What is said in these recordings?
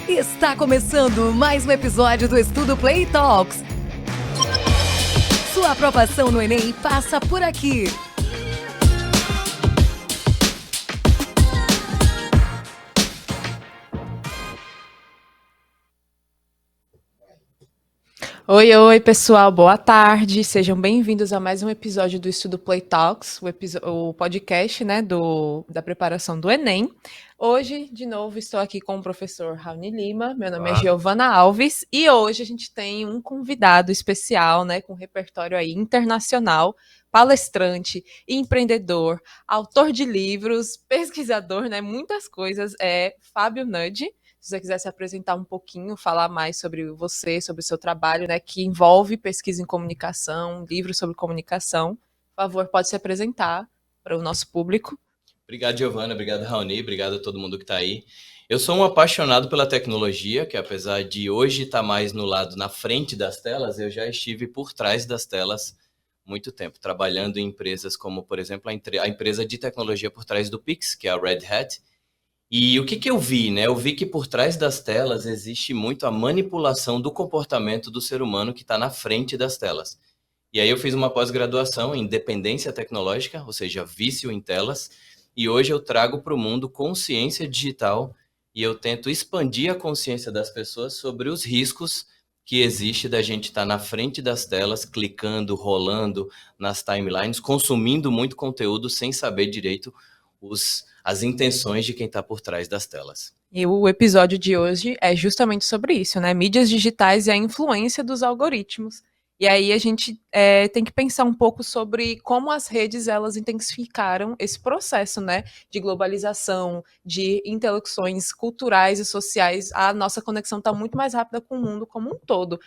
Está começando mais um episódio do Estudo Play Talks. Sua aprovação no Enem passa por aqui. Oi, pessoal, boa tarde. Sejam bem-vindos a mais um episódio do Estudo Play Talks, o podcast, né, da preparação do Enem. Hoje, de novo, estou aqui com o professor Raoni Lima, meu nome é Giovana Alves, e hoje a gente tem um convidado especial, né, com repertório aí internacional, palestrante, empreendedor, autor de livros, pesquisador, né, muitas coisas, é Fábio Nudge. Se você quiser se apresentar um pouquinho, falar mais sobre você, sobre o seu trabalho, né, que envolve pesquisa em comunicação, livros sobre comunicação, por favor, pode se apresentar para o nosso público. Obrigado, Giovana. Obrigado, Raoni. Obrigado a todo mundo que está aí. Eu sou um apaixonado pela tecnologia, que apesar de hoje estar mais no lado na frente das telas, eu já estive por trás das telas muito tempo, trabalhando em empresas como, por exemplo, a empresa de tecnologia por trás do Pix, que é a Red Hat. E o que eu vi, né? Eu vi que por trás das telas existe muito a manipulação do comportamento do ser humano que está na frente das telas. E aí eu fiz uma pós-graduação em dependência tecnológica, ou seja, vício em telas, e hoje eu trago para o mundo consciência digital e eu tento expandir a consciência das pessoas sobre os riscos que existe da gente estar na frente das telas, clicando, rolando nas timelines, consumindo muito conteúdo sem saber direito as intenções de quem está por trás das telas. E o episódio de hoje é justamente sobre isso, né? Mídias digitais e a influência dos algoritmos. E aí a gente tem que pensar um pouco sobre como as redes elas intensificaram esse processo, né, de globalização, de interlocuções culturais e sociais. A nossa conexão está muito mais rápida com o mundo como um todo.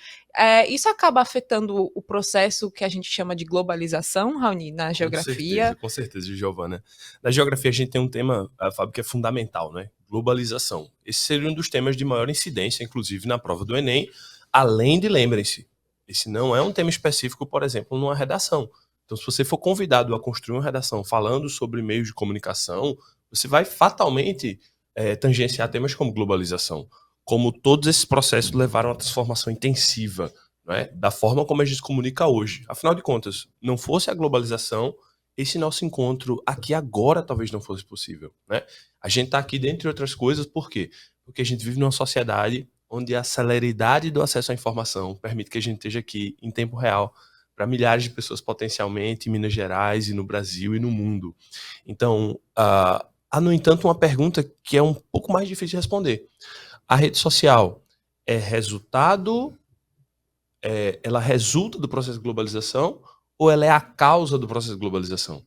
Isso acaba afetando o processo que a gente chama de globalização, Raoni, na geografia? Com certeza, Giovana. Na geografia a gente tem um tema, Fábio, que é fundamental, né? Globalização. Esse seria um dos temas de maior incidência, inclusive na prova do Enem, além de, lembrem-se, esse não é um tema específico, por exemplo, numa redação. Então, se você for convidado a construir uma redação falando sobre meios de comunicação, você vai fatalmente tangenciar temas como globalização. Como todos esses processos levaram a transformação intensiva, não é? Da forma como a gente se comunica hoje. Afinal de contas, não fosse a globalização, esse nosso encontro aqui agora talvez não fosse possível, né? A gente está aqui, dentre outras coisas, por quê? Porque a gente vive numa sociedade onde a celeridade do acesso à informação permite que a gente esteja aqui em tempo real para milhares de pessoas potencialmente em Minas Gerais e no Brasil e no mundo. Então, há, no entanto, uma pergunta que é um pouco mais difícil de responder. A rede social é resultado, ela resulta do processo de globalização ou ela é a causa do processo de globalização?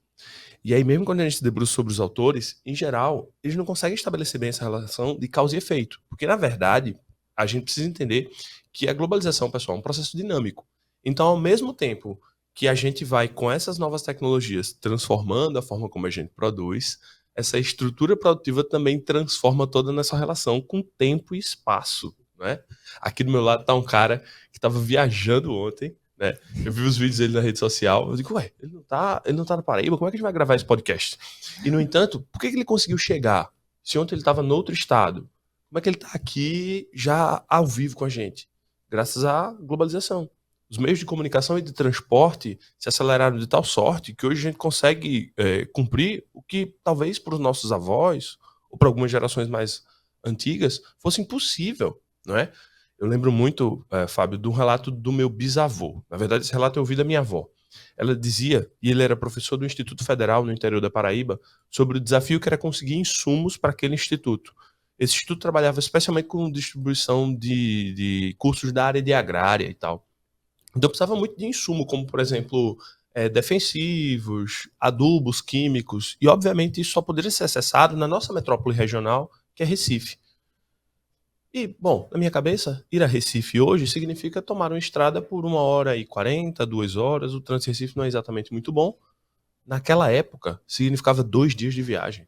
E aí, mesmo quando a gente se debruça sobre os autores, em geral, eles não conseguem estabelecer bem essa relação de causa e efeito. Porque, na verdade, a gente precisa entender que a globalização, pessoal, é um processo dinâmico. Então, ao mesmo tempo que a gente vai, com essas novas tecnologias, transformando a forma como a gente produz, essa estrutura produtiva também transforma toda nessa relação com tempo e espaço, né? Aqui do meu lado está um cara que estava viajando ontem, né? Eu vi os vídeos dele na rede social, eu digo, ué, ele não tá na Paraíba, como é que a gente vai gravar esse podcast? E, no entanto, por que ele conseguiu chegar? Se ontem ele estava no outro estado, como é que ele está aqui já ao vivo com a gente? Graças à globalização. Os meios de comunicação e de transporte se aceleraram de tal sorte que hoje a gente consegue cumprir o que talvez para os nossos avós ou para algumas gerações mais antigas fosse impossível, não é? Eu lembro muito, Fábio, de um relato do meu bisavô. Na verdade, esse relato eu ouvi da minha avó. Ela dizia, e ele era professor do Instituto Federal no interior da Paraíba, sobre o desafio que era conseguir insumos para aquele instituto. Esse instituto trabalhava especialmente com distribuição de cursos da área de agrária e tal. Então precisava muito de insumo, como, por exemplo, defensivos, adubos químicos, e obviamente isso só poderia ser acessado na nossa metrópole regional, que é Recife. E, bom, na minha cabeça, ir a Recife hoje significa tomar uma estrada por 1h40, 2 horas. O trânsito de Recife não é exatamente muito bom. Naquela época, significava 2 dias de viagem.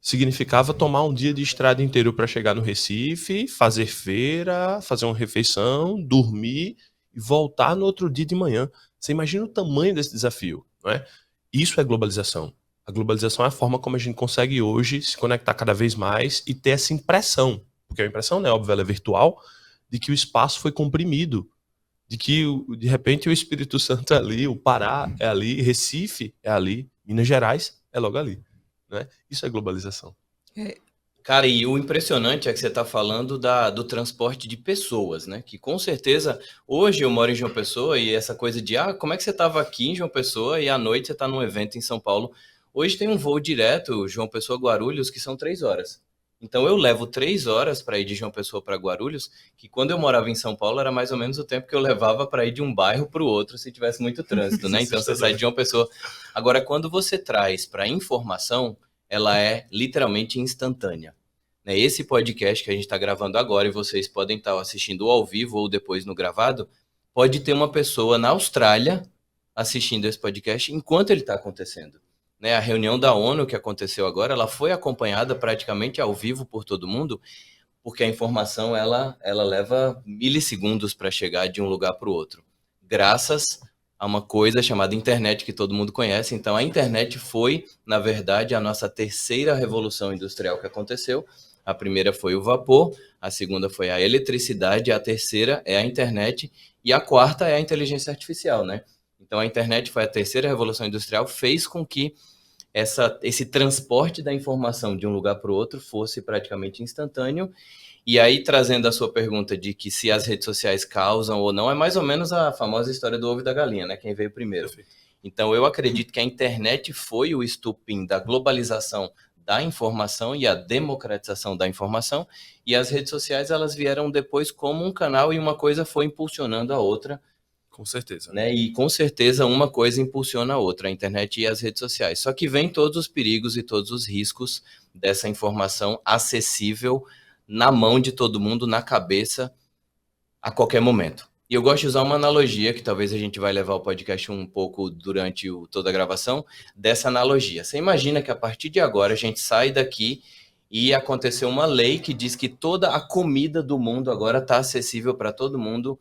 Significava tomar um dia de estrada inteiro para chegar no Recife, fazer feira, fazer uma refeição, dormir e voltar no outro dia de manhã. Você imagina o tamanho desse desafio, não é? Isso é globalização. A globalização é a forma como a gente consegue hoje se conectar cada vez mais e ter essa impressão. porque a impressão, né, óbvio, ela é virtual, de que o espaço foi comprimido, de que, de repente, o Espírito Santo é ali, o Pará é ali, Recife é ali, Minas Gerais é logo ali, né? Isso é globalização. Cara, e o impressionante é que você está falando do transporte de pessoas, né? Que com certeza, hoje eu moro em João Pessoa e essa coisa de, como é que você estava aqui em João Pessoa e à noite você está num evento em São Paulo? Hoje tem um voo direto, João Pessoa-Guarulhos, que são 3 horas. Então eu levo 3 horas para ir de João Pessoa para Guarulhos, que quando eu morava em São Paulo era mais ou menos o tempo que eu levava para ir de um bairro para o outro se tivesse muito trânsito, né? Então você sai de João Pessoa. Agora, quando você traz para informação, ela é literalmente instantânea. Esse podcast que a gente está gravando agora, e vocês podem estar assistindo ao vivo ou depois no gravado, pode ter uma pessoa na Austrália assistindo esse podcast enquanto ele está acontecendo. A reunião da ONU que aconteceu agora, ela foi acompanhada praticamente ao vivo por todo mundo, porque a informação ela leva milissegundos para chegar de um lugar para o outro, graças a uma coisa chamada internet que todo mundo conhece. Então a internet foi, na verdade, a nossa terceira revolução industrial que aconteceu. A primeira foi o vapor, a segunda foi a eletricidade, a terceira é a internet e a quarta é a inteligência artificial, né? Então a internet foi a terceira revolução industrial, fez com que esse transporte da informação de um lugar para o outro fosse praticamente instantâneo. E aí, trazendo a sua pergunta de que se as redes sociais causam ou não, é mais ou menos a famosa história do ovo e da galinha, né? Quem veio primeiro. Perfeito. Então eu acredito que a internet foi o estupim da globalização da informação e a democratização da informação, e as redes sociais elas vieram depois como um canal e uma coisa foi impulsionando a outra. Com certeza. Né? E com certeza uma coisa impulsiona a outra, a internet e as redes sociais. Só que vem todos os perigos e todos os riscos dessa informação acessível na mão de todo mundo, na cabeça, a qualquer momento. E eu gosto de usar uma analogia, que talvez a gente vai levar o podcast um pouco durante toda a gravação, dessa analogia. Você imagina que a partir de agora a gente sai daqui e aconteceu uma lei que diz que toda a comida do mundo agora está acessível para todo mundo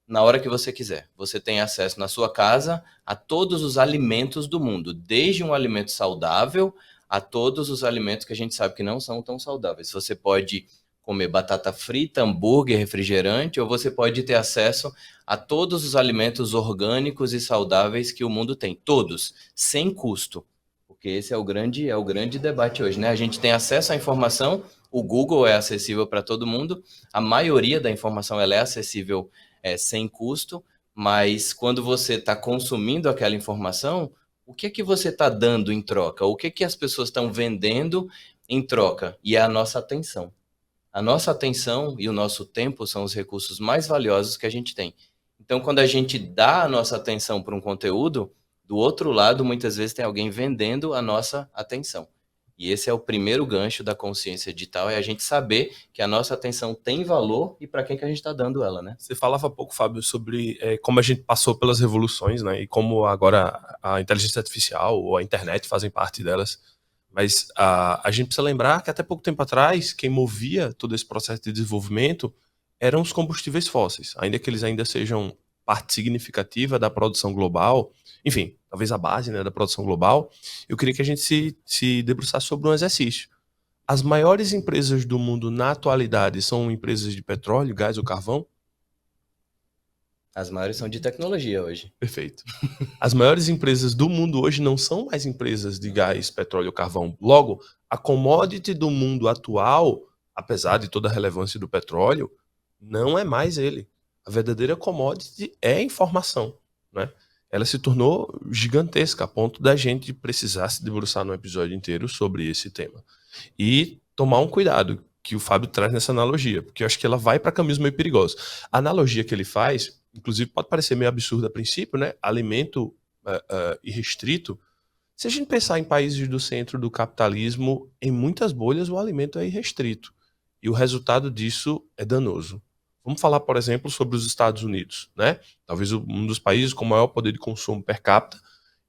na hora que você quiser. Você tem acesso na sua casa a todos os alimentos do mundo, desde um alimento saudável a todos os alimentos que a gente sabe que não são tão saudáveis. Você pode comer batata frita, hambúrguer, refrigerante, ou você pode ter acesso a todos os alimentos orgânicos e saudáveis que o mundo tem, todos, sem custo, porque esse é o grande debate hoje, né? A gente tem acesso à informação, o Google é acessível para todo mundo, a maioria da informação ela é acessível sem custo, mas quando você está consumindo aquela informação, o que é que você está dando em troca? O que é que as pessoas estão vendendo em troca? E é a nossa atenção. A nossa atenção e o nosso tempo são os recursos mais valiosos que a gente tem. Então, quando a gente dá a nossa atenção para um conteúdo, do outro lado, muitas vezes tem alguém vendendo a nossa atenção. E esse é o primeiro gancho da consciência digital, é a gente saber que a nossa atenção tem valor e para quem que a gente está dando ela, né? Você falava há pouco, Fábio, sobre como a gente passou pelas revoluções, né? E como agora a inteligência artificial ou a internet fazem parte delas. Mas a gente precisa lembrar que até pouco tempo atrás, quem movia todo esse processo de desenvolvimento eram os combustíveis fósseis, ainda que eles ainda sejam parte significativa da produção global, enfim, talvez a base, né, da produção global. Eu queria que a gente se debruçasse sobre um exercício. As maiores empresas do mundo na atualidade são empresas de petróleo, gás ou carvão? As maiores são de tecnologia hoje. Perfeito. As maiores empresas do mundo hoje não são mais empresas de gás, petróleo ou carvão. Logo, a commodity do mundo atual, apesar de toda a relevância do petróleo, não é mais ele. A verdadeira commodity é a informação, né? Ela se tornou gigantesca a ponto da gente precisar se debruçar num episódio inteiro sobre esse tema. E tomar um cuidado que o Fábio traz nessa analogia, porque eu acho que ela vai para caminhos meio perigosos. A analogia que ele faz, inclusive pode parecer meio absurda a princípio, né? Alimento irrestrito. Se a gente pensar em países do centro do capitalismo, em muitas bolhas o alimento é irrestrito. E o resultado disso é danoso. Vamos falar, por exemplo, sobre os Estados Unidos, né? Talvez um dos países com maior poder de consumo per capita,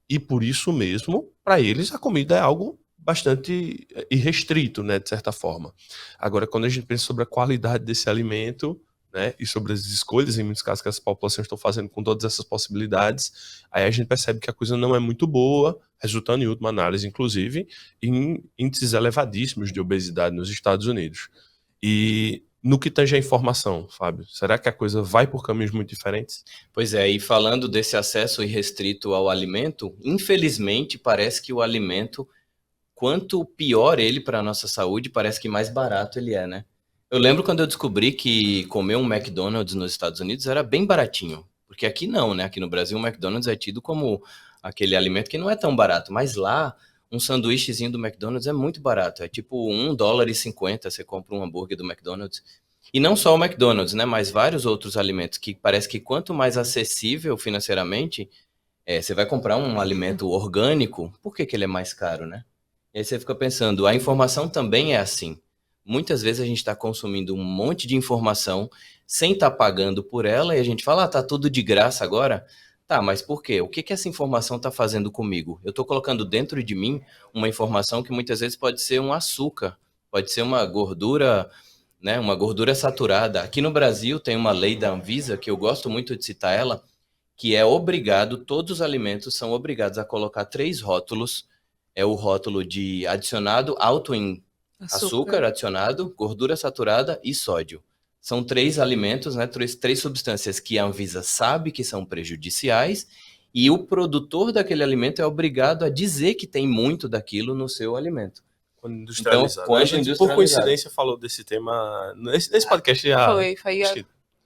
e por isso mesmo, para eles, a comida é algo bastante irrestrito, né, de certa forma. Agora, quando a gente pensa sobre a qualidade desse alimento, né, e sobre as escolhas, em muitos casos, que as populações estão fazendo com todas essas possibilidades, aí a gente percebe que a coisa não é muito boa, resultando, em última análise, inclusive, em índices elevadíssimos de obesidade nos Estados Unidos. E no que tange a informação, Fábio, será que a coisa vai por caminhos muito diferentes? Pois é, e falando desse acesso irrestrito ao alimento, infelizmente parece que o alimento, quanto pior ele para a nossa saúde, parece que mais barato ele é, né? Eu lembro quando eu descobri que comer um McDonald's nos Estados Unidos era bem baratinho, porque aqui não, né? Aqui no Brasil o McDonald's é tido como aquele alimento que não é tão barato, mas lá um sanduíchezinho do McDonald's é muito barato, é tipo $1,50 você compra um hambúrguer do McDonald's. E não só o McDonald's, né? Mas vários outros alimentos que parece que quanto mais acessível financeiramente, você vai comprar um alimento orgânico, por que que ele é mais caro, né? E aí você fica pensando, a informação também é assim. Muitas vezes a gente está consumindo um monte de informação sem estar pagando por ela e a gente fala, tá tudo de graça agora? Tá, mas por quê? O que que essa informação está fazendo comigo? Eu estou colocando dentro de mim uma informação que muitas vezes pode ser um açúcar, pode ser uma gordura, né, uma gordura saturada. Aqui no Brasil tem uma lei da Anvisa, que eu gosto muito de citar ela, que é obrigado, todos os alimentos são obrigados a colocar 3 rótulos. É o rótulo de adicionado alto em açúcar adicionado, gordura saturada e sódio. São 3 alimentos, né, 3 substâncias que a Anvisa sabe que são prejudiciais e o produtor daquele alimento é obrigado a dizer que tem muito daquilo no seu alimento. Quando industrializado. Então, quando a gente, por coincidência, falou desse tema nesse podcast já. Foi há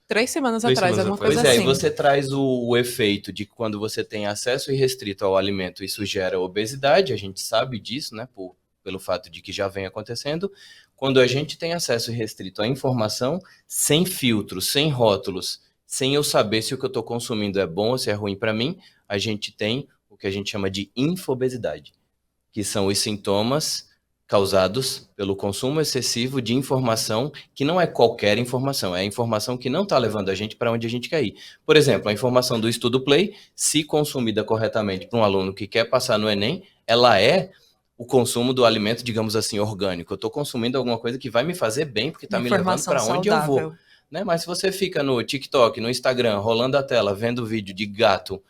3 semanas atrás, alguma coisa assim. Pois é, assim. e você traz o efeito de que quando você tem acesso irrestrito ao alimento, isso gera obesidade, a gente sabe disso, né, pelo fato de que já vem acontecendo. Quando a gente tem acesso irrestrito à informação, sem filtros, sem rótulos, sem eu saber se o que eu estou consumindo é bom ou se é ruim para mim, a gente tem o que a gente chama de infobesidade, que são os sintomas causados pelo consumo excessivo de informação, que não é qualquer informação, é a informação que não está levando a gente para onde a gente quer ir. Por exemplo, a informação do Estudo Play, se consumida corretamente para um aluno que quer passar no Enem, ela é o consumo do alimento, digamos assim, orgânico. Eu estou consumindo alguma coisa que vai me fazer bem, porque está me levando para onde eu vou. Né? Mas se você fica no TikTok, no Instagram, rolando a tela, vendo vídeo de gato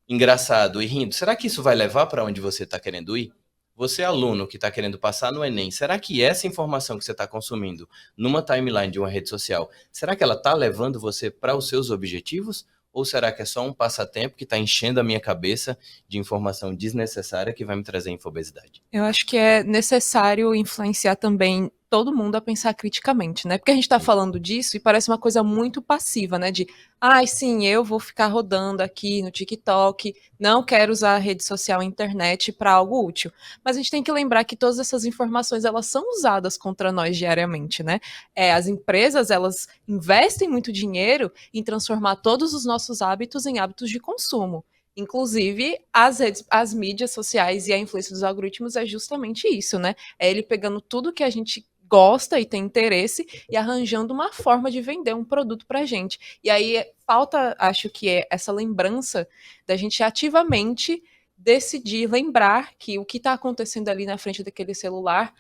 engraçado e rindo, será que isso vai levar para onde você está querendo ir? Você, aluno que está querendo passar no Enem, será que essa informação que você está consumindo numa timeline de uma rede social, será que ela está levando você para os seus objetivos? Ou será que é só um passatempo que está enchendo a minha cabeça de informação desnecessária que vai me trazer infobesidade? Eu acho que é necessário influenciar também todo mundo a pensar criticamente, né? Porque a gente tá falando disso e parece uma coisa muito passiva, né? De, sim, eu vou ficar rodando aqui no TikTok, não quero usar a rede social e a internet para algo útil. Mas a gente tem que lembrar que todas essas informações, elas são usadas contra nós diariamente, né? As empresas, elas investem muito dinheiro em transformar todos os nossos hábitos em hábitos de consumo. Inclusive, as mídias sociais e a influência dos algoritmos é justamente isso, né? É ele pegando tudo que a gente gosta e tem interesse e arranjando uma forma de vender um produto pra gente. E aí falta, acho que é essa lembrança da gente ativamente decidir lembrar que o que está acontecendo ali na frente daquele celular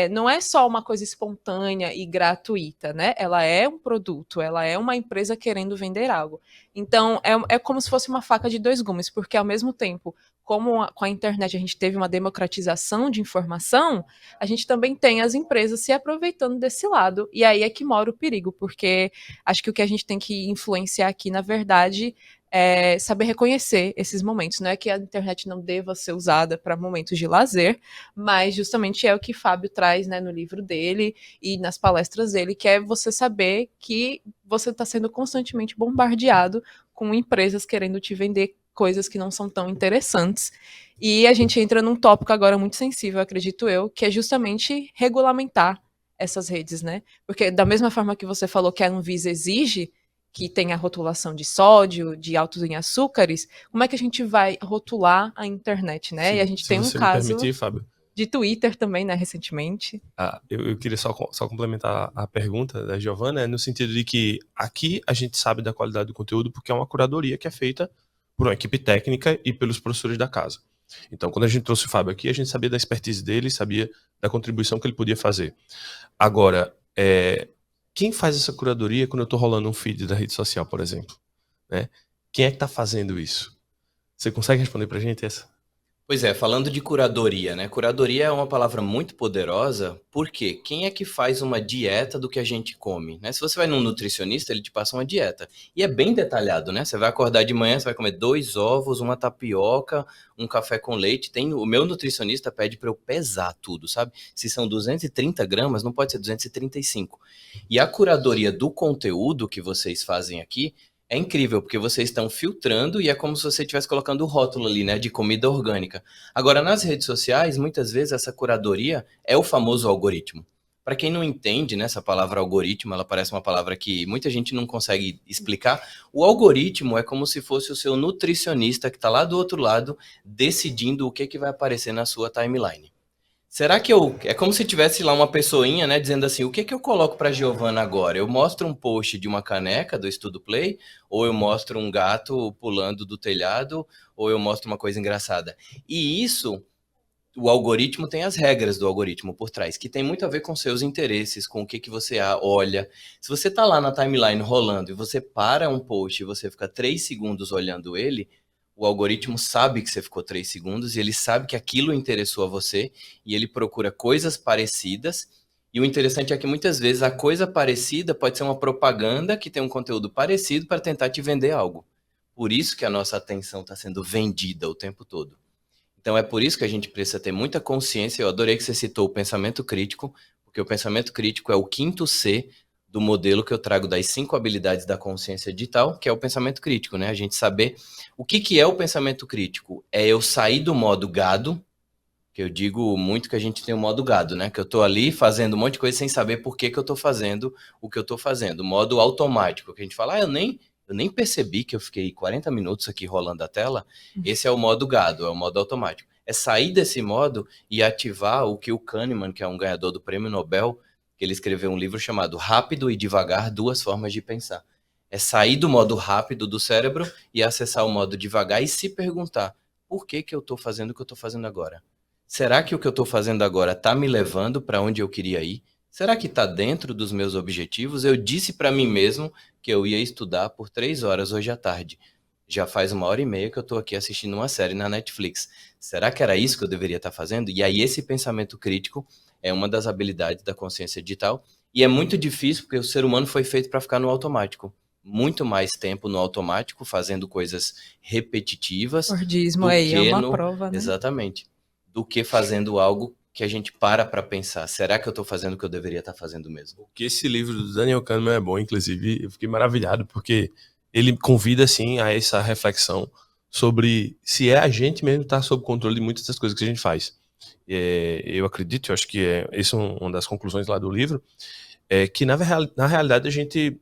não é só uma coisa espontânea e gratuita, né? Ela é um produto, ela é uma empresa querendo vender algo. Então, é como se fosse uma faca de 2 gumes, porque ao mesmo tempo, como com a internet a gente teve uma democratização de informação, a gente também tem as empresas se aproveitando desse lado. E aí é que mora o perigo, porque acho que o que a gente tem que influenciar aqui, na verdade, é saber reconhecer esses momentos. Não é que a internet não deva ser usada para momentos de lazer, mas justamente é o que Fábio traz, né, no livro dele e nas palestras dele, que é você saber que você está sendo constantemente bombardeado com empresas querendo te vender coisas que não são tão interessantes. E a gente entra num tópico agora muito sensível, acredito eu, que é justamente regulamentar essas redes, né? Porque da mesma forma que você falou que a Anvisa exige que tenha rotulação de sódio, de altos em açúcares, como é que a gente vai rotular a internet, né? Sim, e a gente tem um se caso me permitir, Fábio. De Twitter também, né, recentemente. Eu queria só complementar a pergunta da Giovana, no sentido de que aqui a gente sabe da qualidade do conteúdo porque é uma curadoria que é feita por uma equipe técnica e pelos professores da casa. Então, quando a gente trouxe o Fábio aqui, a gente sabia da expertise dele, sabia da contribuição que ele podia fazer. Agora, quem faz essa curadoria quando eu estou rolando um feed da rede social, por exemplo? Né? Quem é que está fazendo isso? Você consegue responder pra gente essa? Pois é, falando de curadoria, né? Curadoria é uma palavra muito poderosa, porque quem é que faz uma dieta do que a gente come, né? Se você vai num nutricionista, ele te passa uma dieta. E é bem detalhado, né? Você vai acordar de manhã, você vai comer 2 ovos, uma tapioca, um café com leite. O meu nutricionista pede para eu pesar tudo, sabe? Se são 230 gramas, não pode ser 235. E a curadoria do conteúdo que vocês fazem aqui é incrível, porque vocês estão filtrando e é como se você estivesse colocando o rótulo ali, né, de comida orgânica. Agora, nas redes sociais, muitas vezes essa curadoria é o famoso algoritmo. Para quem não entende, né, essa palavra algoritmo, ela parece uma palavra que muita gente não consegue explicar. O algoritmo é como se fosse o seu nutricionista que está lá do outro lado, decidindo o que vai aparecer na sua timeline. Será que eu. É como se tivesse lá uma pessoinha, né, dizendo assim: o que eu coloco para Giovana agora? Eu mostro um post de uma caneca do Estudo Play, ou eu mostro um gato pulando do telhado, ou eu mostro uma coisa engraçada? E isso, o algoritmo tem as regras do algoritmo por trás, que tem muito a ver com seus interesses, com o que você olha. Se você tá lá na timeline rolando e você para um post e você fica 3 segundos olhando ele, o algoritmo sabe que você ficou 3 segundos e ele sabe que aquilo interessou a você e ele procura coisas parecidas. E o interessante é que muitas vezes a coisa parecida pode ser uma propaganda que tem um conteúdo parecido para tentar te vender algo. Por isso que a nossa atenção está sendo vendida o tempo todo. Então é por isso que a gente precisa ter muita consciência. Eu adorei que você citou o pensamento crítico, porque o pensamento crítico é o quinto C do modelo que eu trago das 5 habilidades da consciência digital, que é o pensamento crítico, né? A gente saber o que é o pensamento crítico. É eu sair do modo gado, que eu digo muito que a gente tem o modo gado, né? Que eu tô ali fazendo um monte de coisa sem saber por que eu tô fazendo o que eu tô fazendo. O modo automático, que a gente fala, eu nem percebi que eu fiquei 40 minutos aqui rolando a tela. Esse é o modo gado, é o modo automático. É sair desse modo e ativar o que o Kahneman, que é um ganhador do Prêmio Nobel, que ele escreveu um livro chamado Rápido e Devagar, Duas Formas de Pensar. É sair do modo rápido do cérebro e acessar o modo devagar e se perguntar, por que eu estou fazendo o que eu estou fazendo agora? Será que o que eu estou fazendo agora está me levando para onde eu queria ir? Será que está dentro dos meus objetivos? Eu disse para mim mesmo que eu ia estudar por 3 horas hoje à tarde. Já faz 1h30 que eu estou aqui assistindo uma série na Netflix. Será que era isso que eu deveria estar fazendo? E aí esse pensamento crítico é uma das habilidades da consciência digital. E é muito difícil porque o ser humano foi feito para ficar no automático. Muito mais tempo no automático, fazendo coisas repetitivas Fordismo do aí é que uma no... prova, né? Exatamente. Do que fazendo algo que a gente para pensar. Será que eu estou fazendo o que eu deveria estar fazendo mesmo? Que esse livro do Daniel Kahneman é bom, inclusive, eu fiquei maravilhado, porque ele convida, assim, a essa reflexão sobre se é a gente mesmo que está sob controle de muitas das coisas que a gente faz. Eu acredito, eu acho que essa é uma das conclusões lá do livro, é que na realidade a gente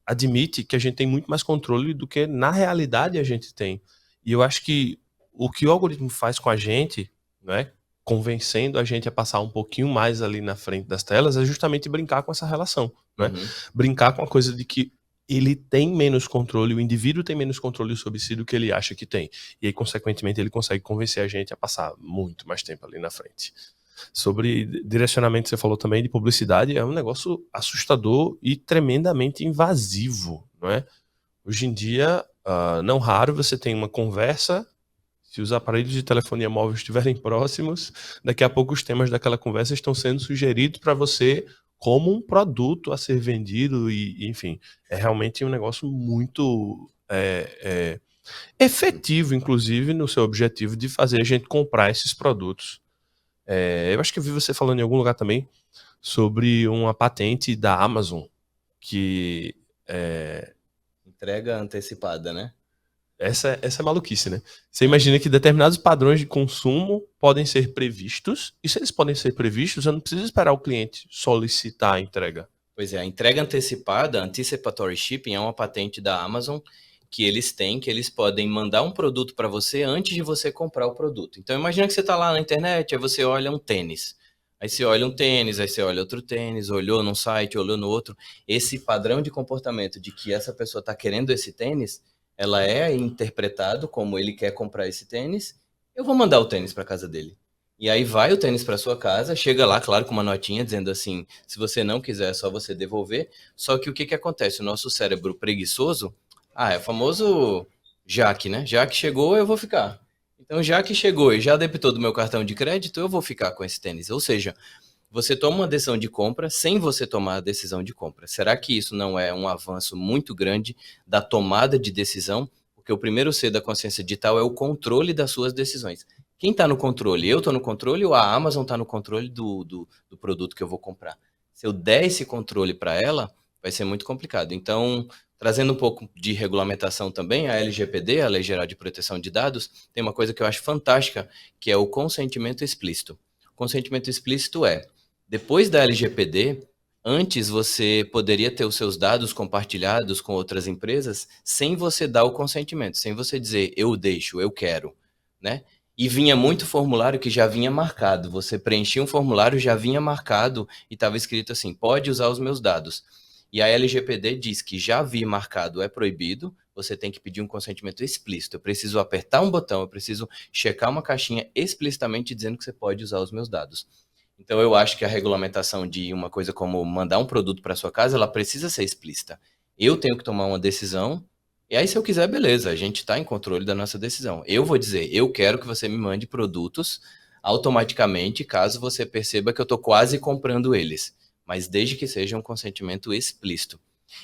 admite que a gente tem muito mais controle do que na realidade a gente tem. E eu acho que o algoritmo faz com a gente, né, convencendo a gente a passar um pouquinho mais ali na frente das telas, é justamente brincar com essa relação, né? Uhum. Brincar com a coisa de que ele tem menos controle, o indivíduo tem menos controle sobre si do que ele acha que tem. E aí, consequentemente, ele consegue convencer a gente a passar muito mais tempo ali na frente. Sobre direcionamento, você falou também de publicidade, é um negócio assustador e tremendamente invasivo, não é? Hoje em dia, não raro, você tem uma conversa, se os aparelhos de telefonia móvel estiverem próximos, daqui a pouco os temas daquela conversa estão sendo sugeridos para você como um produto a ser vendido e, enfim, é realmente um negócio muito efetivo, inclusive, no seu objetivo de fazer a gente comprar esses produtos. Eu acho que eu vi você falando em algum lugar também sobre uma patente da Amazon que Entrega antecipada, né? essa é maluquice, né? Você imagina que determinados padrões de consumo podem ser previstos, e se eles podem ser previstos, eu não preciso esperar o cliente solicitar a entrega. Pois é, a entrega antecipada, Anticipatory Shipping, é uma patente da Amazon que eles têm, que eles podem mandar um produto para você antes de você comprar o produto. Então imagina que você está lá na internet, aí você olha um tênis. Aí você olha um tênis, aí você olha outro tênis, olhou num site, olhou no outro. Esse padrão de comportamento de que essa pessoa está querendo esse tênis, ela é interpretado como ele quer comprar esse tênis, eu vou mandar o tênis para casa dele. E aí vai o tênis para sua casa, chega lá, claro, com uma notinha dizendo assim, se você não quiser, é só você devolver. Só que o que acontece? O nosso cérebro preguiçoso, é o famoso já que, né? Já que chegou, eu vou ficar. Então, já que chegou e já debitou do meu cartão de crédito, eu vou ficar com esse tênis. Ou seja, você toma uma decisão de compra sem você tomar a decisão de compra. Será que isso não é um avanço muito grande da tomada de decisão? Porque o primeiro C da consciência digital é o controle das suas decisões. Quem está no controle? Eu estou no controle ou a Amazon está no controle do produto que eu vou comprar? Se eu der esse controle para ela, vai ser muito complicado. Então, trazendo um pouco de regulamentação também, a LGPD, a Lei Geral de Proteção de Dados, tem uma coisa que eu acho fantástica, que é o consentimento explícito. O consentimento explícito é, depois da LGPD, antes você poderia ter os seus dados compartilhados com outras empresas sem você dar o consentimento, sem você dizer eu deixo, eu quero, né? E vinha muito formulário que já vinha marcado. Você preenchia um formulário, já vinha marcado e estava escrito assim, pode usar os meus dados. E a LGPD diz que já vir marcado é proibido, você tem que pedir um consentimento explícito. Eu preciso apertar um botão, eu preciso checar uma caixinha explicitamente dizendo que você pode usar os meus dados. Então, eu acho que a regulamentação de uma coisa como mandar um produto para sua casa, ela precisa ser explícita. Eu tenho que tomar uma decisão, e aí, se eu quiser, beleza, a gente está em controle da nossa decisão. Eu vou dizer, eu quero que você me mande produtos automaticamente, caso você perceba que eu estou quase comprando eles, mas desde que seja um consentimento explícito.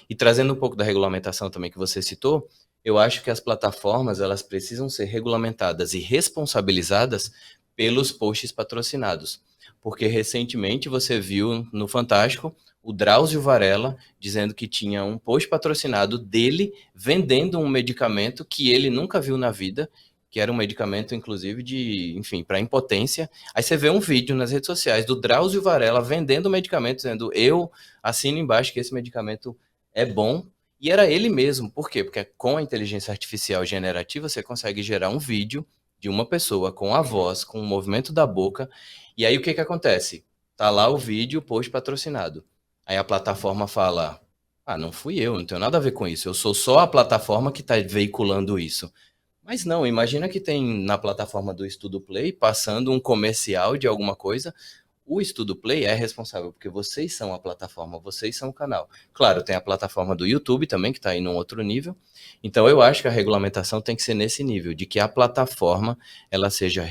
E trazendo um pouco da regulamentação também que você citou, eu acho que as plataformas elas precisam ser regulamentadas e responsabilizadas pelos posts patrocinados. Porque recentemente você viu no Fantástico o Drauzio Varela dizendo que tinha um post patrocinado dele vendendo um medicamento que ele nunca viu na vida, que era um medicamento, inclusive, de, enfim, para impotência. Aí você vê um vídeo nas redes sociais do Drauzio Varela vendendo o medicamento, dizendo, eu assino embaixo que esse medicamento é bom, e era ele mesmo. Por quê? Porque com a inteligência artificial generativa, você consegue gerar um vídeo de uma pessoa com a voz, com o movimento da boca, e aí o que que acontece? Tá lá o vídeo, o post patrocinado. Aí a plataforma fala, ah, não fui eu, não tenho nada a ver com isso, eu sou só a plataforma que está veiculando isso. Mas não, imagina que tem na plataforma do Estudo Play, passando um comercial de alguma coisa, o Estudo Play é responsável, porque vocês são a plataforma, vocês são o canal. Claro, tem a plataforma do YouTube também, que está aí num outro nível. Então, eu acho que a regulamentação tem que ser nesse nível, de que a plataforma ela seja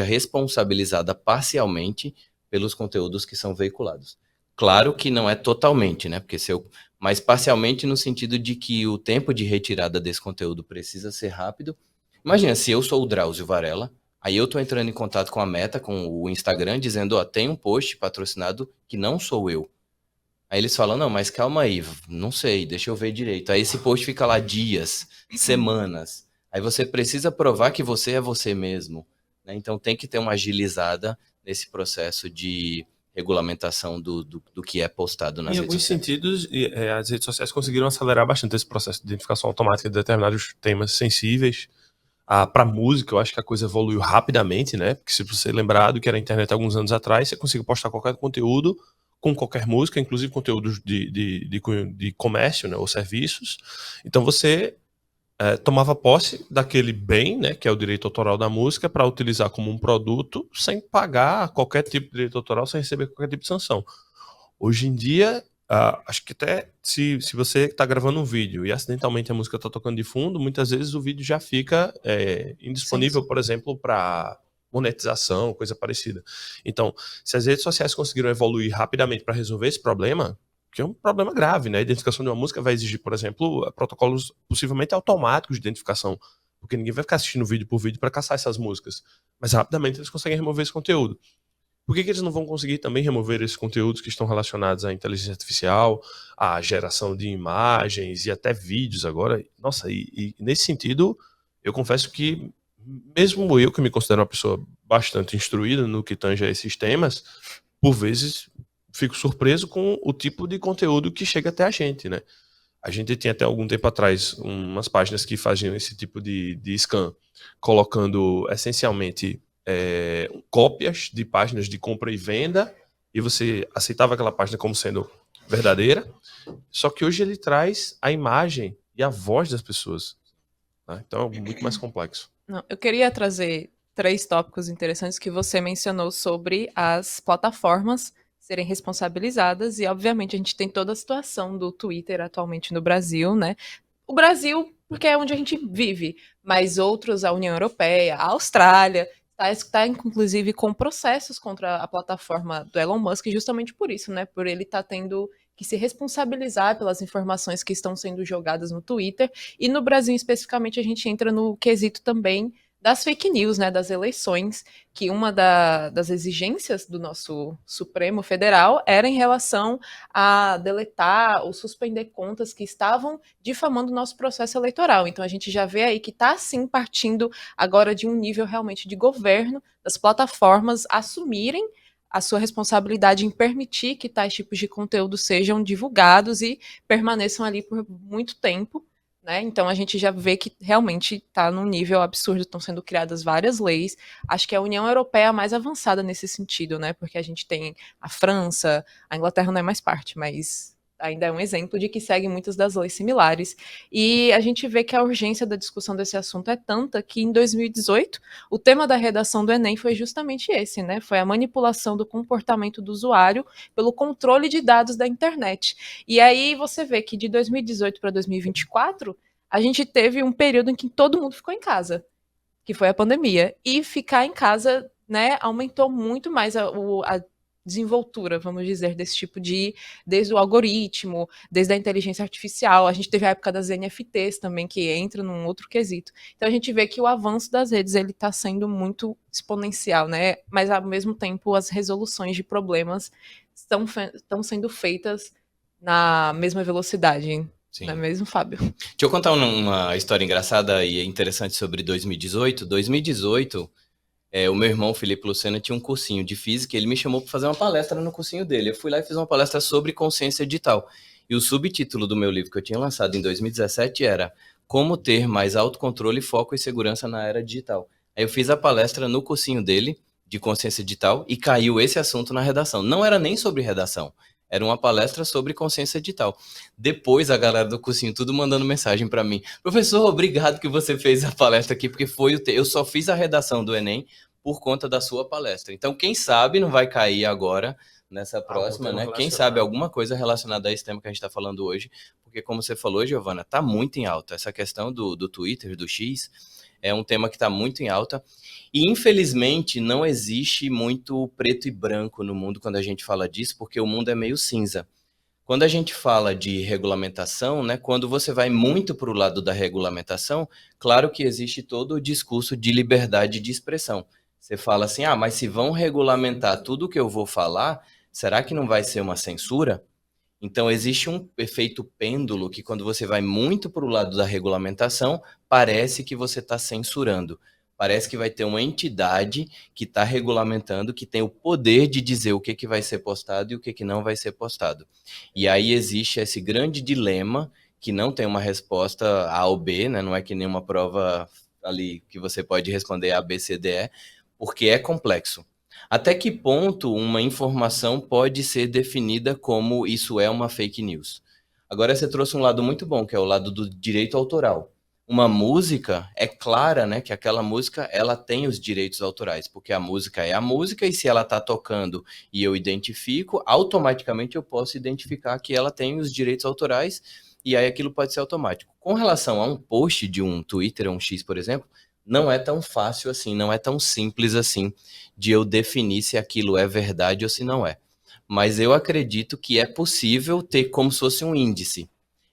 responsabilizada parcialmente pelos conteúdos que são veiculados. Claro que não é totalmente, né? Porque mas parcialmente no sentido de que o tempo de retirada desse conteúdo precisa ser rápido. Imagina, se eu sou o Drauzio Varela, aí eu tô entrando em contato com a Meta, com o Instagram, dizendo, ó, tem um post patrocinado que não sou eu. Aí eles falam, não, mas calma aí, não sei, deixa eu ver direito. Aí esse post fica lá dias, semanas. Aí você precisa provar que você é você mesmo, né? Então tem que ter uma agilizada nesse processo de regulamentação do que é postado nas Em redes alguns sociais. sentidos, as redes sociais conseguiram acelerar bastante esse processo de identificação automática de determinados temas sensíveis. Para música, eu acho que a coisa evoluiu rapidamente, né? Porque se você lembrar do que era a internet alguns anos atrás, você conseguia postar qualquer conteúdo com qualquer música, inclusive conteúdos de comércio, né, ou serviços. Então você tomava posse daquele bem, né, que é o direito autoral da música, para utilizar como um produto sem pagar qualquer tipo de direito autoral, sem receber qualquer tipo de sanção. Hoje em dia, acho que até se você está gravando um vídeo e acidentalmente a música está tocando de fundo, muitas vezes o vídeo já fica indisponível, por exemplo, para monetização, coisa parecida. Então, se as redes sociais conseguiram evoluir rapidamente para resolver esse problema, que é um problema grave, né? A identificação de uma música vai exigir, por exemplo, protocolos possivelmente automáticos de identificação, porque ninguém vai ficar assistindo vídeo por vídeo para caçar essas músicas. Mas rapidamente eles conseguem remover esse conteúdo. Por que eles não vão conseguir também remover esses conteúdos que estão relacionados à inteligência artificial, à geração de imagens e até vídeos agora? Nossa, e nesse sentido, eu confesso que, mesmo eu que me considero uma pessoa bastante instruída no que tange a esses temas, por vezes fico surpreso com o tipo de conteúdo que chega até a gente, né? A gente tinha até algum tempo atrás umas páginas que faziam esse tipo de scan, colocando essencialmente cópias de páginas de compra e venda, e você aceitava aquela página como sendo verdadeira, só que hoje ele traz a imagem e a voz das pessoas, né? Então é muito mais complexo. Não, eu queria trazer 3 tópicos interessantes que você mencionou sobre as plataformas serem responsabilizadas, e obviamente a gente tem toda a situação do Twitter atualmente no Brasil, né? O Brasil porque é onde a gente vive. Mas outros, a União Europeia, a Austrália, está inclusive com processos contra a plataforma do Elon Musk, justamente por isso, né? Por ele estar tendo que se responsabilizar pelas informações que estão sendo jogadas no Twitter. E no Brasil, especificamente, a gente entra no quesito também das fake news, né, das eleições, que uma das exigências do nosso Supremo Federal era em relação a deletar ou suspender contas que estavam difamando o nosso processo eleitoral. Então a gente já vê aí que está sim partindo agora de um nível realmente de governo, das plataformas assumirem a sua responsabilidade em permitir que tais tipos de conteúdo sejam divulgados e permaneçam ali por muito tempo, né? Então a gente já vê que realmente está num nível absurdo, estão sendo criadas várias leis. Acho que a União Europeia é a mais avançada nesse sentido, né? Porque a gente tem a França, a Inglaterra não é mais parte, mas ainda é um exemplo de que segue muitas das leis similares. E a gente vê que a urgência da discussão desse assunto é tanta que em 2018 o tema da redação do Enem foi justamente esse, né? Foi a manipulação do comportamento do usuário pelo controle de dados da internet. E aí você vê que de 2018 para 2024 a gente teve um período em que todo mundo ficou em casa, que foi a pandemia. E ficar em casa, né, aumentou muito mais a desenvoltura, vamos dizer, desse tipo desde o algoritmo, desde a inteligência artificial. A gente teve a época das NFTs também, que entra num outro quesito. Então a gente vê que o avanço das redes ele está sendo muito exponencial, né? Mas ao mesmo tempo as resoluções de problemas estão sendo feitas na mesma velocidade. Sim. Não é mesmo, Fábio? Deixa eu contar uma história engraçada e interessante sobre 2018. 2018, o meu irmão, Felipe Lucena, tinha um cursinho de física e ele me chamou para fazer uma palestra no cursinho dele. Eu fui lá e fiz uma palestra sobre consciência digital. E o subtítulo do meu livro que eu tinha lançado em 2017 era Como ter mais autocontrole, foco e segurança na era digital. Aí eu fiz a palestra no cursinho dele, de consciência digital, e caiu esse assunto na redação. Não era nem sobre redação. Era uma palestra sobre consciência digital. Depois, a galera do cursinho tudo mandando mensagem para mim. Professor, obrigado que você fez a palestra aqui, porque eu só fiz a redação do Enem por conta da sua palestra. Então, quem sabe não vai cair agora nessa próxima, né? Quem sabe alguma coisa relacionada a esse tema que a gente está falando hoje, porque como você falou, Giovana, está muito em alta. Essa questão do Twitter, do X, é um tema que está muito em alta. E, infelizmente, não existe muito preto e branco no mundo quando a gente fala disso, porque o mundo é meio cinza. Quando a gente fala de regulamentação, né, quando você vai muito para o lado da regulamentação, claro que existe todo o discurso de liberdade de expressão. Você fala assim, mas se vão regulamentar tudo que eu vou falar, será que não vai ser uma censura? Então, existe um efeito pêndulo que quando você vai muito para o lado da regulamentação, parece que você está censurando. Parece que vai ter uma entidade que está regulamentando, que tem o poder de dizer o que vai ser postado e o que não vai ser postado. E aí existe esse grande dilema que não tem uma resposta A ou B, né? Não é que nem uma prova ali que você pode responder A, B, C, D, E, porque é complexo. Até que ponto uma informação pode ser definida como isso é uma fake news? Agora você trouxe um lado muito bom, que é o lado do direito autoral. Uma música, é clara, né, que aquela música ela tem os direitos autorais, porque a música é a música e se ela está tocando e eu identifico, automaticamente eu posso identificar que ela tem os direitos autorais e aí aquilo pode ser automático. Com relação a um post de um Twitter ou um X, por exemplo, não é tão fácil assim, não é tão simples assim de eu definir se aquilo é verdade ou se não é. Mas eu acredito que é possível ter como se fosse um índice.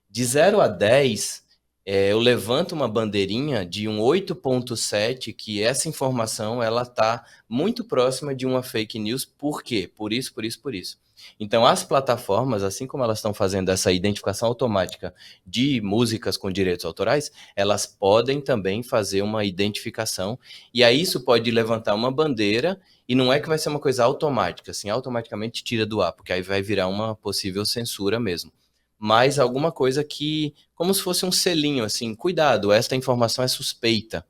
De 0 a 10, eu levanto uma bandeirinha de um 8,7, que essa informação ela está muito próxima de uma fake news. Por quê? Por isso, por isso, por isso. Então, as plataformas, assim como elas estão fazendo essa identificação automática de músicas com direitos autorais, elas podem também fazer uma identificação, e aí isso pode levantar uma bandeira, e não é que vai ser uma coisa automática, assim, automaticamente tira do ar, porque aí vai virar uma possível censura mesmo. Mas alguma coisa que, como se fosse um selinho, assim, cuidado, esta informação é suspeita,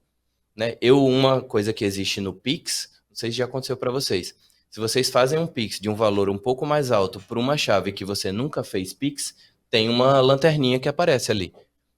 né? Uma coisa que existe no Pix, não sei se já aconteceu para vocês, se vocês fazem um Pix de um valor um pouco mais alto para uma chave que você nunca fez Pix, tem uma lanterninha que aparece ali,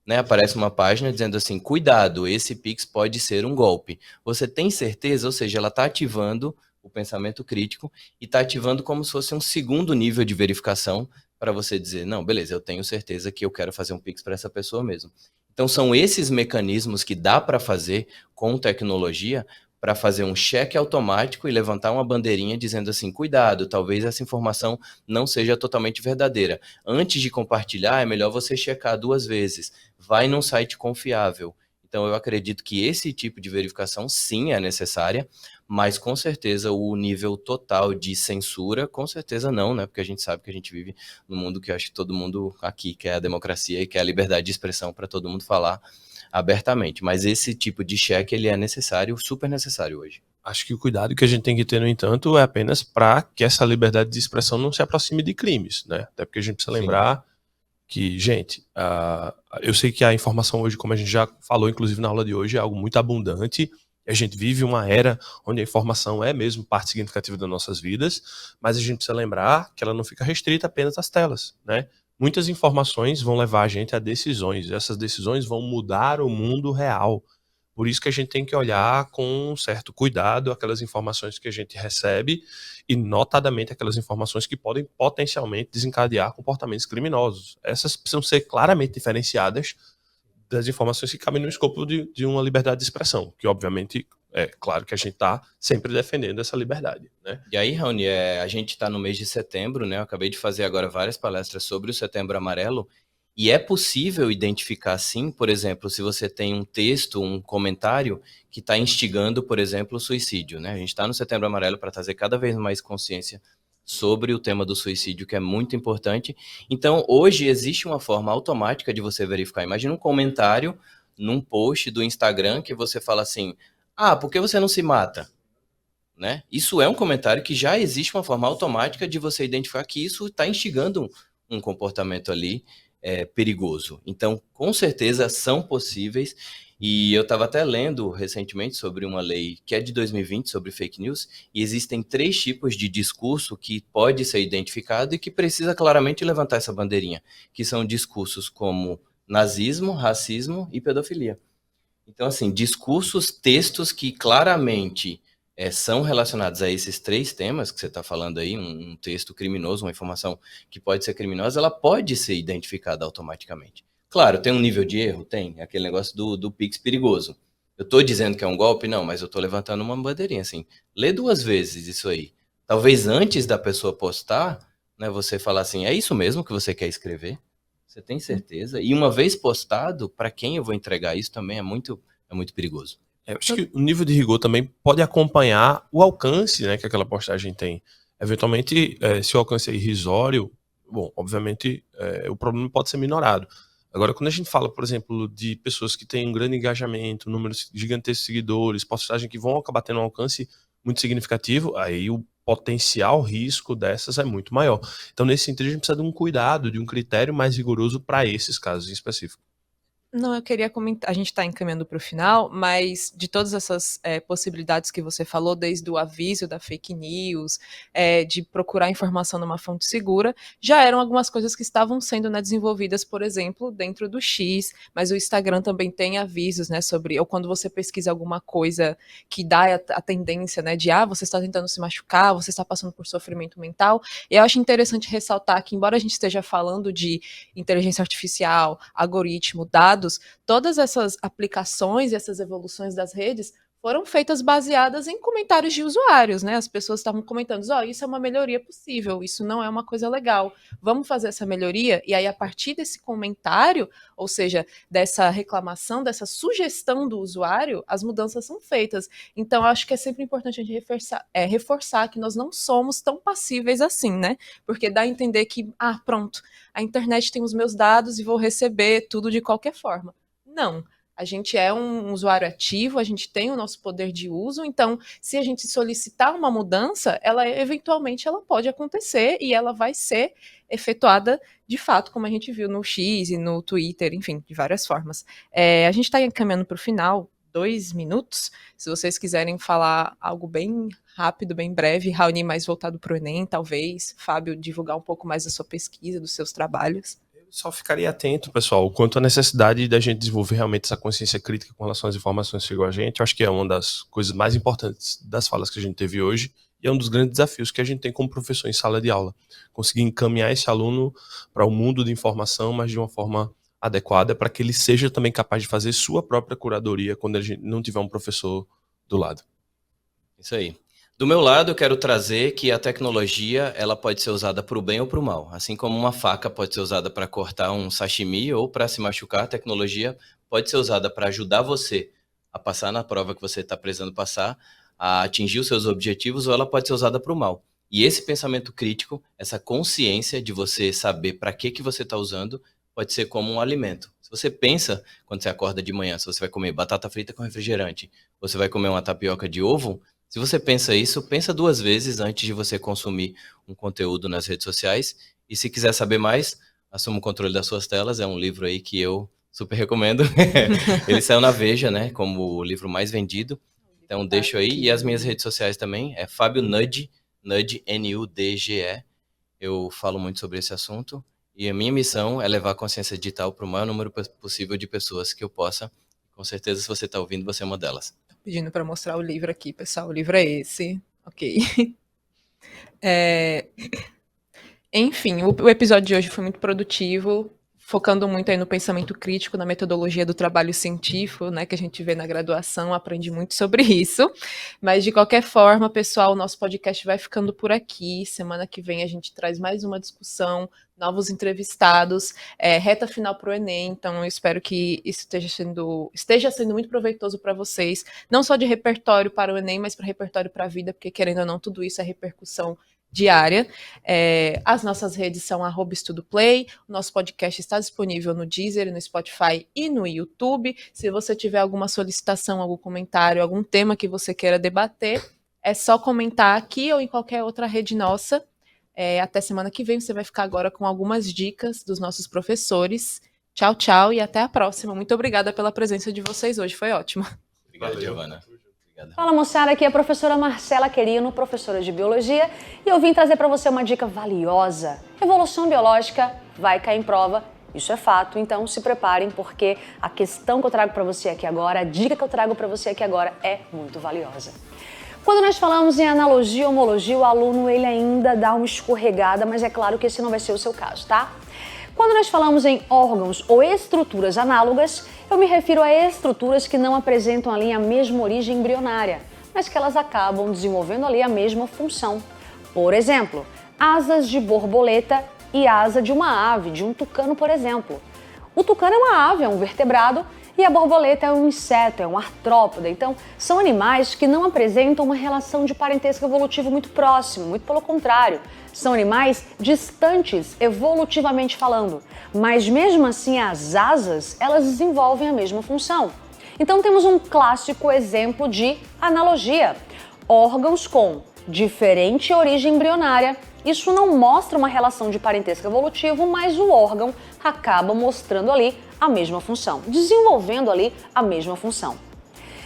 né? Aparece uma página dizendo assim, cuidado, esse Pix pode ser um golpe. Você tem certeza? Ou seja, ela está ativando o pensamento crítico e está ativando como se fosse um segundo nível de verificação para você dizer, não, beleza, eu tenho certeza que eu quero fazer um Pix para essa pessoa mesmo. Então, são esses mecanismos que dá para fazer com tecnologia para fazer um cheque automático e levantar uma bandeirinha dizendo assim, cuidado, talvez essa informação não seja totalmente verdadeira. Antes de compartilhar, é melhor você checar 2 vezes. Vai num site confiável. Então, eu acredito que esse tipo de verificação, sim, é necessária, mas com certeza o nível total de censura, com certeza não, né? Porque a gente sabe que a gente vive num mundo que eu acho que todo mundo aqui quer a democracia e quer a liberdade de expressão para todo mundo falar abertamente. Mas esse tipo de cheque, ele é necessário, super necessário hoje. Acho que o cuidado que a gente tem que ter, no entanto, é apenas para que essa liberdade de expressão não se aproxime de crimes, né? Até porque a gente precisa lembrar que, gente, eu sei que a informação hoje, como a gente já falou, inclusive na aula de hoje, é algo muito abundante. A gente vive uma era onde a informação é mesmo parte significativa das nossas vidas, mas a gente precisa lembrar que ela não fica restrita apenas às telas, né? Muitas informações vão levar a gente a decisões, e essas decisões vão mudar o mundo real. Por isso que a gente tem que olhar com um certo cuidado aquelas informações que a gente recebe e, notadamente, aquelas informações que podem potencialmente desencadear comportamentos criminosos. Essas precisam ser claramente diferenciadas das informações que cabem no escopo de uma liberdade de expressão, que, obviamente, é claro que a gente está sempre defendendo essa liberdade, né? E aí, Raoni, a gente está no mês de setembro, né? Eu acabei de fazer agora várias palestras sobre o Setembro Amarelo, e é possível identificar, sim, por exemplo, se você tem um texto, um comentário que está instigando, por exemplo, o suicídio, né? A gente está no Setembro Amarelo para trazer cada vez mais consciência sobre o tema do suicídio, que é muito importante. Então, hoje existe uma forma automática de você verificar. Imagina um comentário num post do Instagram que você fala assim, por que você não se mata? Né? Isso é um comentário que já existe uma forma automática de você identificar que isso está instigando um comportamento ali perigoso. Então, com certeza, são possíveis. E eu estava até lendo recentemente sobre uma lei que é de 2020 sobre fake news, e existem 3 tipos de discurso que pode ser identificado e que precisa claramente levantar essa bandeirinha, que são discursos como nazismo, racismo e pedofilia. Então, assim, discursos, textos que claramente são relacionados a esses 3 temas que você está falando aí, um texto criminoso, uma informação que pode ser criminosa, ela pode ser identificada automaticamente. Claro, tem um nível de erro? Tem. É aquele negócio do Pix perigoso. Eu estou dizendo que é um golpe? Não, mas eu estou levantando uma bandeirinha, assim. Lê 2 vezes isso aí. Talvez antes da pessoa postar, né, você falar assim, é isso mesmo que você quer escrever? Você tem certeza? E uma vez postado, para quem eu vou entregar isso também é muito perigoso. Eu acho que o nível de rigor também pode acompanhar o alcance, né, que aquela postagem tem. Eventualmente, se o alcance é irrisório, bom, obviamente o problema pode ser minorado. Agora, quando a gente fala, por exemplo, de pessoas que têm um grande engajamento, números gigantescos de seguidores, postagens que vão acabar tendo um alcance muito significativo, aí o potencial risco dessas é muito maior. Então, nesse sentido, a gente precisa de um cuidado, de um critério mais rigoroso para esses casos em específico. Não, eu queria comentar, a gente está encaminhando para o final, mas de todas essas possibilidades que você falou, desde o aviso da fake news, de procurar informação numa fonte segura, já eram algumas coisas que estavam sendo, né, desenvolvidas, por exemplo, dentro do X, mas o Instagram também tem avisos, né, sobre, ou quando você pesquisa alguma coisa que dá a tendência, né, de, você está tentando se machucar, você está passando por sofrimento mental, e eu acho interessante ressaltar que, embora a gente esteja falando de inteligência artificial, algoritmo, dados, todas essas aplicações e essas evoluções das redes foram feitas baseadas em comentários de usuários, né? As pessoas estavam comentando, isso é uma melhoria possível, isso não é uma coisa legal, vamos fazer essa melhoria, e aí a partir desse comentário, ou seja, dessa reclamação, dessa sugestão do usuário, as mudanças são feitas. Então, eu acho que é sempre importante a gente reforçar que nós não somos tão passíveis assim, né? Porque dá a entender que, pronto, a internet tem os meus dados e vou receber tudo de qualquer forma. Não. A gente é um usuário ativo, a gente tem o nosso poder de uso, então, se a gente solicitar uma mudança, eventualmente ela pode acontecer e ela vai ser efetuada de fato, como a gente viu no X e no Twitter, enfim, de várias formas. A gente está encaminhando para o final, 2 minutos. Se vocês quiserem falar algo bem rápido, bem breve, Raoni mais voltado para o Enem, talvez, Fábio divulgar um pouco mais da sua pesquisa, dos seus trabalhos. Só ficaria atento, pessoal, quanto à necessidade da gente desenvolver realmente essa consciência crítica com relação às informações que chegam a gente. Eu acho que é uma das coisas mais importantes das falas que a gente teve hoje e é um dos grandes desafios que a gente tem como professor em sala de aula. Conseguir encaminhar esse aluno para o mundo de informação, mas de uma forma adequada para que ele seja também capaz de fazer sua própria curadoria quando a gente não tiver um professor do lado. Isso aí. Do meu lado, eu quero trazer que a tecnologia ela pode ser usada para o bem ou para o mal. Assim como uma faca pode ser usada para cortar um sashimi ou para se machucar, a tecnologia pode ser usada para ajudar você a passar na prova que você está precisando passar, a atingir os seus objetivos, ou ela pode ser usada para o mal. E esse pensamento crítico, essa consciência de você saber para que você está usando, pode ser como um alimento. Se você pensa, quando você acorda de manhã, se você vai comer batata frita com refrigerante, você vai comer uma tapioca de ovo, se você pensa isso, pensa 2 vezes antes de você consumir um conteúdo nas redes sociais. E se quiser saber mais, Assuma o Controle das Suas Telas. É um livro aí que eu super recomendo. Ele saiu na Veja, né, como o livro mais vendido. Então deixo aí. E as minhas redes sociais também é Fábio Nudge, Nudge, N-U-D-G-E. Eu falo muito sobre esse assunto. E a minha missão é levar a consciência digital para o maior número possível de pessoas que eu possa. Com certeza, se você está ouvindo, você é uma delas. Pedindo para mostrar o livro aqui, pessoal. O livro é esse. Ok. Enfim, o episódio de hoje foi muito produtivo, focando muito aí no pensamento crítico, na metodologia do trabalho científico, né, que a gente vê na graduação, aprendi muito sobre isso. Mas, de qualquer forma, pessoal, o nosso podcast vai ficando por aqui. Semana que vem a gente traz mais uma discussão, novos entrevistados, reta final para o Enem, então eu espero que isso esteja sendo muito proveitoso para vocês, não só de repertório para o Enem, mas para repertório para a vida, porque, querendo ou não, tudo isso é repercussão diária. As nossas redes são @estudoplay, o nosso podcast está disponível no Deezer, no Spotify e no YouTube. Se você tiver alguma solicitação, algum comentário, algum tema que você queira debater, é só comentar aqui ou em qualquer outra rede nossa. Até semana que vem, você vai ficar agora com algumas dicas dos nossos professores. Tchau, tchau e até a próxima. Muito obrigada pela presença de vocês hoje, foi ótimo. Obrigado, Giovana. Fala, moçada, aqui é a professora Marcela Querino, professora de Biologia, e eu vim trazer para você uma dica valiosa. Evolução biológica vai cair em prova, isso é fato, então se preparem, porque a questão que eu trago para você aqui agora, a dica que eu trago para você aqui agora é muito valiosa. Quando nós falamos em analogia e homologia, o aluno ele ainda dá uma escorregada, mas é claro que esse não vai ser o seu caso, tá? Quando nós falamos em órgãos ou estruturas análogas, eu me refiro a estruturas que não apresentam ali a mesma origem embrionária, mas que elas acabam desenvolvendo ali a mesma função. Por exemplo, asas de borboleta e asa de uma ave, de um tucano, por exemplo. O tucano é uma ave, é um vertebrado, e a borboleta é um inseto, é um artrópode. Então, são animais que não apresentam uma relação de parentesco evolutivo muito próximo, muito pelo contrário. São animais distantes, evolutivamente falando. Mas mesmo assim, as asas, elas desenvolvem a mesma função. Então, temos um clássico exemplo de analogia. Órgãos com diferente origem embrionária. Isso não mostra uma relação de parentesco evolutivo, mas o órgão acaba mostrando ali a mesma função, desenvolvendo ali a mesma função.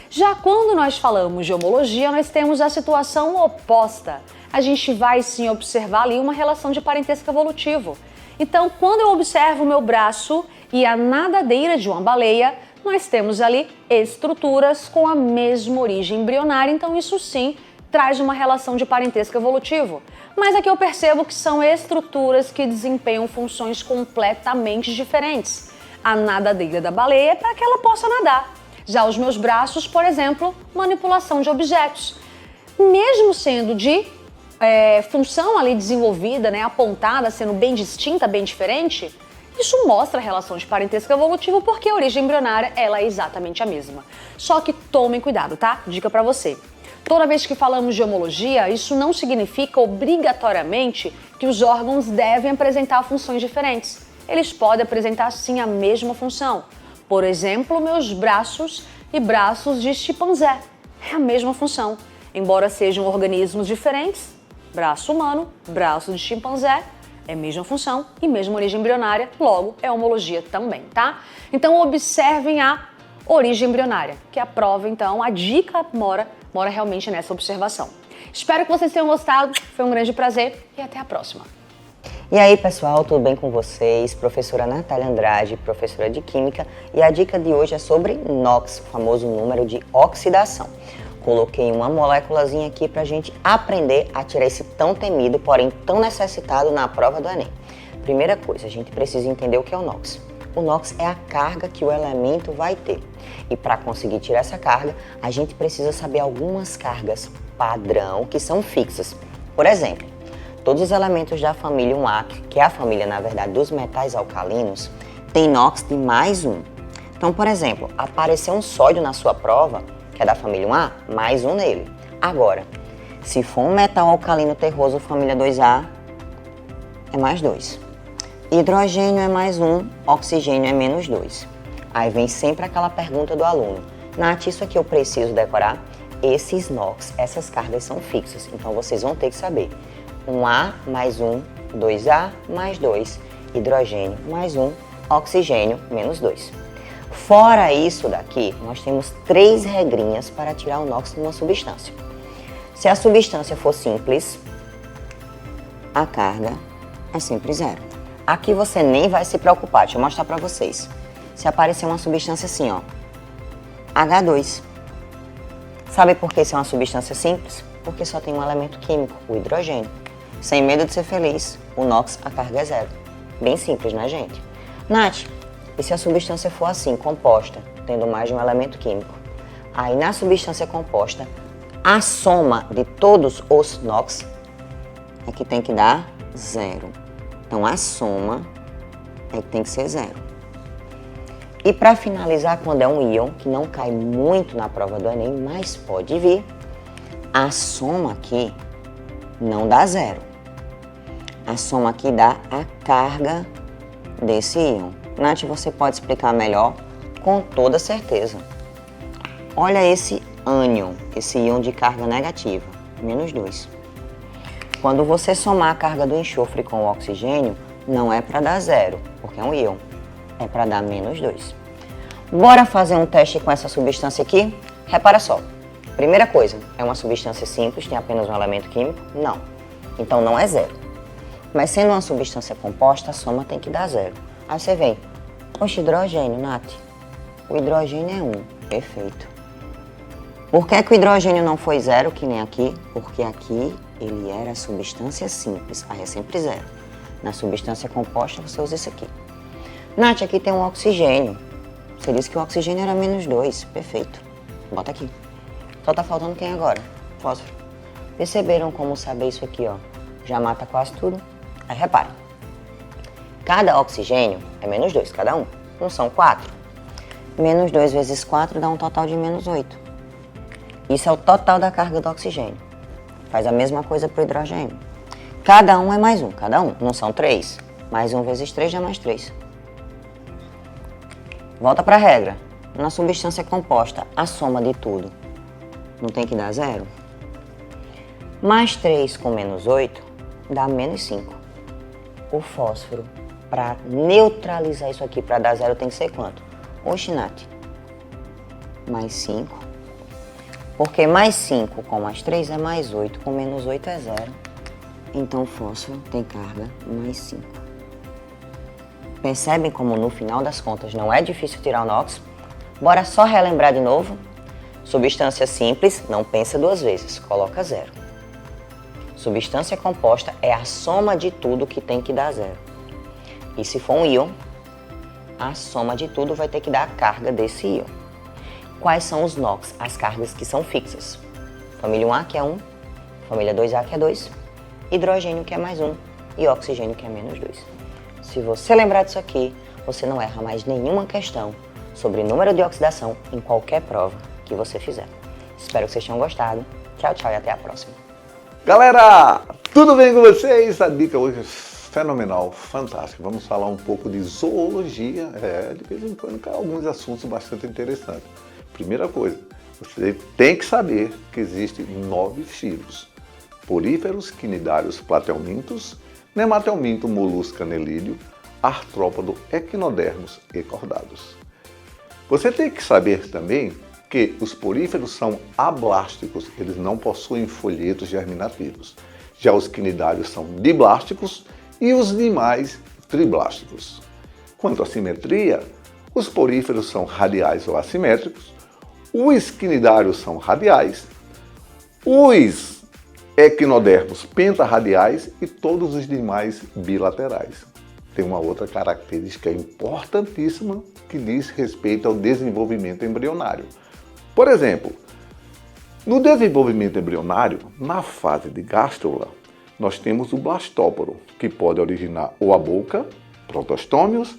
Já quando nós falamos de homologia, nós temos a situação oposta. A gente vai sim observar ali uma relação de parentesco evolutivo. Então, quando eu observo o meu braço e a nadadeira de uma baleia, nós temos ali estruturas com a mesma origem embrionária, então isso sim traz uma relação de parentesco evolutivo. Mas aqui eu percebo que são estruturas que desempenham funções completamente diferentes. A nadadeira da baleia é para que ela possa nadar. Já os meus braços, por exemplo, manipulação de objetos. Mesmo sendo de função ali desenvolvida, né, apontada, sendo bem distinta, bem diferente, isso mostra a relação de parentesco evolutivo porque a origem embrionária ela é exatamente a mesma. Só que tomem cuidado, tá? Dica para você. Toda vez que falamos de homologia, isso não significa obrigatoriamente que os órgãos devem apresentar funções diferentes. Eles podem apresentar sim a mesma função. Por exemplo, meus braços e braços de chimpanzé. É a mesma função. Embora sejam organismos diferentes, braço humano, braço de chimpanzé, é a mesma função e mesma origem embrionária, logo é homologia também, tá? Então observem a origem embrionária, que a prova, então, a dica mora realmente nessa observação. Espero que vocês tenham gostado, foi um grande prazer e até a próxima. E aí, pessoal, tudo bem com vocês? Professora Natália Andrade, professora de Química, e a dica de hoje é sobre NOx, o famoso número de oxidação. Coloquei uma moléculazinha aqui pra gente aprender a tirar esse tão temido, porém tão necessitado na prova do Enem. Primeira coisa, a gente precisa entender o que é o NOx. O NOx é a carga que o elemento vai ter. E para conseguir tirar essa carga, a gente precisa saber algumas cargas padrão que são fixas. Por exemplo, todos os elementos da família 1A, que é a família, na verdade, dos metais alcalinos, tem NOx de mais 1. Então, por exemplo, apareceu um sódio na sua prova, que é da família 1A, mais 1 nele. Agora, se for um metal alcalino terroso, família 2A, é mais 2. Hidrogênio é mais 1, oxigênio é menos 2. Aí vem sempre aquela pergunta do aluno. Nath, isso aqui eu preciso decorar? Esses NOx, essas cargas são fixas, então vocês vão ter que saber. 1A mais 1, 2A mais 2, hidrogênio mais 1, oxigênio menos 2. Fora isso daqui, nós temos 3 regrinhas para tirar o NOx de uma substância. Se a substância for simples, a carga é sempre 0. Aqui você nem vai se preocupar, deixa eu mostrar para vocês. Se aparecer uma substância assim, ó, H2. Sabe por que isso é uma substância simples? Porque só tem um elemento químico, o hidrogênio. Sem medo de ser feliz, o NOx, a carga é 0. Bem simples, né, gente? Nath, e se a substância for assim, composta, tendo mais de um elemento químico? Aí na substância composta, a soma de todos os NOx é que tem que dar 0. Então a soma é que tem que ser 0. E para finalizar, quando é um íon, que não cai muito na prova do Enem, mas pode vir, a soma aqui não dá 0. A soma aqui dá a carga desse íon. Nath, você pode explicar melhor? Com toda certeza. Olha esse ânion, esse íon de carga negativa, menos 2. Quando você somar a carga do enxofre com o oxigênio, não é para dar 0, porque é um íon. É para dar menos 2. Bora fazer um teste com essa substância aqui? Repara só. Primeira coisa, é uma substância simples, tem apenas um elemento químico? Não. Então não é 0. Mas sendo uma substância composta, a soma tem que dar 0. Aí você vem, poxa, hidrogênio, Nath. O hidrogênio é 1. Perfeito. Por que o hidrogênio não foi 0, que nem aqui? Porque aqui ele era substância simples, aí é sempre 0. Na substância composta, você usa isso aqui. Nath, aqui tem um oxigênio. Você disse que o oxigênio era menos 2. Perfeito. Bota aqui. Só tá faltando quem agora? Fósforo. Perceberam como saber isso aqui, ó? Já mata quase tudo. Aí reparem. Cada oxigênio é menos 2, cada um. Não são 4. Menos 2 vezes 4 dá um total de menos 8. Isso é o total da carga do oxigênio. Faz a mesma coisa para o hidrogênio. Cada um é mais 1, cada um. Não são 3. Mais 1 vezes 3 dá mais 3. Volta para a regra. Na substância composta, a soma de tudo não tem que dar 0? Mais 3 com menos 8 dá menos 5. O fósforo, para neutralizar isso aqui, para dar 0, tem que ser quanto? Oxe, Nath. Mais 5. Porque mais 5 com mais 3 é mais 8, com menos 8 é 0. Então o fósforo tem carga mais 5. Percebem como no final das contas não é difícil tirar o NOx? Bora só relembrar de novo? Substância simples, não pensa 2 vezes, coloca 0. Substância composta é a soma de tudo que tem que dar 0. E se for um íon, a soma de tudo vai ter que dar a carga desse íon. Quais são os NOx, as cargas que são fixas? Família 1A, que é 1, família 2A, que é 2, hidrogênio, que é mais 1, e oxigênio, que é menos 2. Se você lembrar disso aqui, você não erra mais nenhuma questão sobre número de oxidação em qualquer prova que você fizer. Espero que vocês tenham gostado. Tchau, tchau e até a próxima. Galera, tudo bem com vocês? A dica hoje é fenomenal, fantástica. Vamos falar um pouco de zoologia, de vez em quando alguns assuntos bastante interessantes. Primeira coisa, você tem que saber que existem 9 filos: poríferos, quinidários, platelmintos, nematelminto, molusco, anelídeo, artrópodo, equinodermos e cordados. Você tem que saber também que os poríferos são ablásticos, eles não possuem folhetos germinativos. Já os quinidários são diblásticos e os demais triblásticos. Quanto à simetria, os poríferos são radiais ou assimétricos, os quinidários são radiais, os equinodermos pentarradiais e todos os demais bilaterais. tem uma outra característica importantíssima que diz respeito ao desenvolvimento embrionário. Por exemplo, no desenvolvimento embrionário, na fase de gástrula, nós temos o blastóporo, que pode originar ou a boca, protostômios,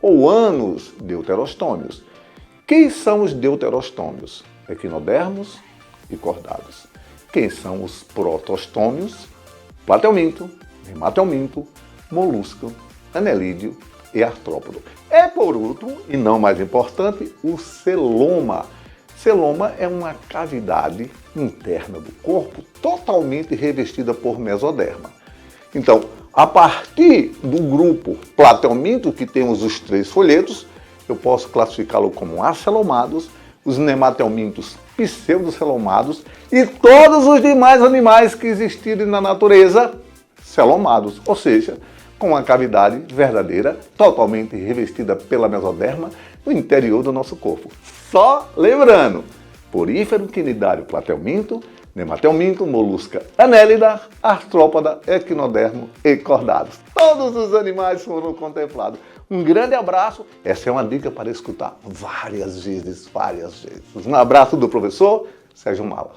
ou o ânus, deuterostômios. Quem são os deuterostômios? Equinodermos e cordados. Quem são os protostômios? Platelminto, hematelminto, molusco, anelídeo e artrópodo. É, por último, e não mais importante, o celoma. Celoma é uma cavidade interna do corpo totalmente revestida por mesoderma. Então, a partir do grupo platelminto, que temos os 3 folhetos, eu posso classificá-lo como acelomados, os nematelmintos pseudocelomados e todos os demais animais que existirem na natureza, celomados, ou seja, com uma cavidade verdadeira, totalmente revestida pela mesoderma no interior do nosso corpo. Só lembrando, porífero, quinidário, platelminto, nematelminto, molusca, anélida, artrópoda, equinodermo e cordados. Todos os animais foram contemplados. Um grande abraço. Essa é uma dica para escutar várias vezes. Um abraço do professor Sérgio Mala.